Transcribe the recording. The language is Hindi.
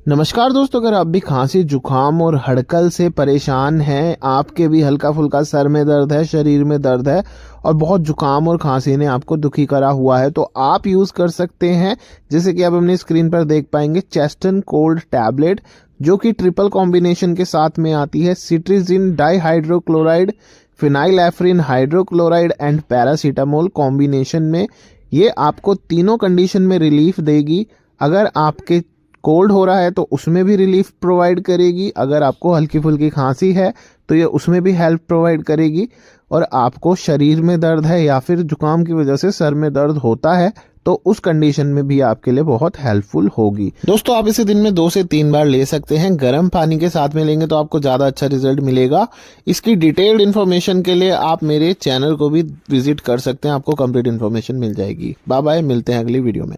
नमस्कार दोस्तों, अगर आप भी खांसी जुकाम और हड़कल से परेशान हैं, आपके भी हल्का फुल्का सर में दर्द है, शरीर में दर्द है और बहुत जुकाम और खांसी ने आपको दुखी करा हुआ है, तो आप यूज़ कर सकते हैं। जैसे कि आप अपनी स्क्रीन पर देख पाएंगे चेस्टन कोल्ड टैबलेट, जो कि ट्रिपल कॉम्बिनेशन के साथ में आती है। Cetirizine dihydrochloride, phenylephrine hydrochloride and paracetamol combination में। ये आपको तीनों कंडीशन में रिलीफ देगी। अगर आपके कोल्ड हो रहा है तो उसमें भी रिलीफ प्रोवाइड करेगी, अगर आपको हल्की फुल्की खांसी है तो ये उसमें भी हेल्प प्रोवाइड करेगी, और आपको शरीर में दर्द है या फिर जुकाम की वजह से सर में दर्द होता है तो उस कंडीशन में भी आपके लिए बहुत हेल्पफुल होगी। दोस्तों, आप इसे दिन में 2 से 3 बार ले सकते हैं। गर्म पानी के साथ में लेंगे तो आपको ज़्यादा अच्छा रिजल्ट मिलेगा। इसकी डिटेल्ड इन्फॉर्मेशन के लिए आप मेरे चैनल को भी विजिट कर सकते हैं, आपको कंप्लीट इन्फॉर्मेशन मिल जाएगी। बाय बाय, मिलते हैं अगली वीडियो में।